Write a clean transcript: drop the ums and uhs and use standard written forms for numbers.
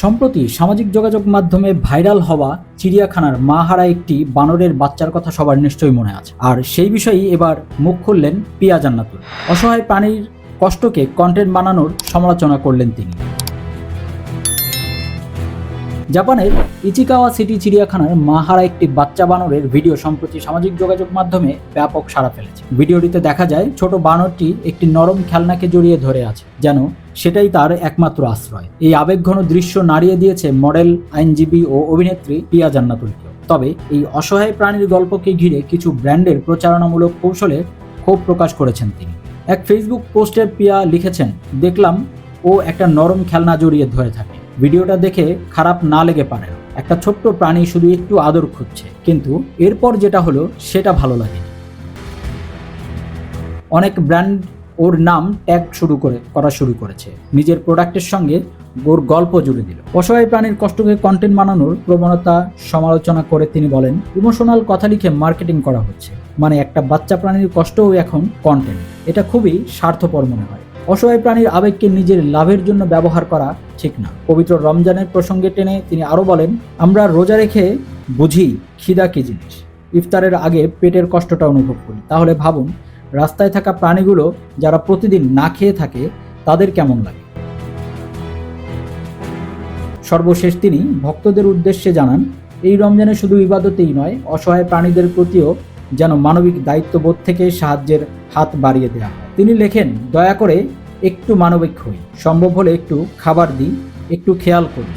সম্প্রতি সামাজিক যোগাযোগ মাধ্যমে ভাইরাল হওয়া চিড়িয়াখানার মা হারা একটি বানরের বাচ্চার কথা সবার নিশ্চয়ই মনে আছে। আর সেই বিষয়েই এবার মুখ খুললেন পিয়া জান্নাতুল। অসহায় প্রাণীর কষ্টকে কন্টেন্ট বানানোর সমালোচনা করলেন তিনি। জাপানের ইচিকাওয়া সিটি চিড়িয়াখানার মা হারা একটি বাচ্চা বানরের ভিডিও সম্প্রতি সামাজিক যোগাযোগ মাধ্যমে ব্যাপক সাড়া ফেলেছে। ভিডিওটিতে দেখা যায় ছোট বানরটি একটি নরম খেলনাকে জড়িয়ে ধরে আছে, যেন সেটাই তার একমাত্র আশ্রয়। এই আবেগঘন দৃশ্য নাড়িয়ে দিয়েছে মডেল, আইনজীবী ও অভিনেত্রী পিয়া জান্নাতুলকে। তবে এই অসহায় প্রাণীর গল্পকে ঘিরে কিছু ব্র্যান্ডের প্রচারণামূলক কৌশলে ক্ষোভ প্রকাশ করেছেন তিনি। এক ফেসবুক পোস্টে পিয়া লিখেছেন, দেখলাম ও একটা নরম খেলনা জড়িয়ে ধরে থাকে। ভিডিওটা দেখে খারাপ না লেগে পারে, একটা ছোট্ট প্রাণী শুধু একটু আদর খুঁজছে, কিন্তু এরপর যেটা হলো সেটা ভালো লাগেনি। অনেক ব্র্যান্ড ওর নাম ট্যাগ করা শুরু করেছে, নিজের প্রোডাক্টের সঙ্গে ওর গল্প জুড়ে দিল। অসহায় প্রাণীর কষ্টকে কন্টেন্ট বানানোর প্রবণতা সমালোচনা করে তিনি বলেন, ইমোশনাল কথা লিখে মার্কেটিং করা হচ্ছে, মানে একটা বাচ্চা প্রাণীর কষ্টও এখন কন্টেন্ট। এটা খুবই স্বার্থপর মনে হয়। অসহায় প্রাণীর আবেগকে নিজের লাভের জন্য ব্যবহার করা ঠিক না। পবিত্র রমজানের প্রসঙ্গে টেনে তিনি আরও বলেন, আমরা রোজা রেখে বুঝি খিদা কি জিনিস, ইফতারের আগে পেটের কষ্টটা অনুভব করি। তাহলে ভাবুন, রাস্তায় থাকা প্রাণীগুলো যারা প্রতিদিন না খেয়ে থাকে তাদের কেমন লাগে। সর্বশেষ তিনি ভক্তদের উদ্দেশ্যে জানান, এই রমজানে শুধু ইবাদতেই নয়, অসহায় প্রাণীদের প্রতিও যেন মানবিক দায়িত্ববোধ থেকে সাহায্যের হাত বাড়িয়ে দেওয়া হয়। তিনি লেখেন, দয়া করে একটু মানবিক হই, সম্ভব হলে একটু খাবার দিই, একটু খেয়াল করি।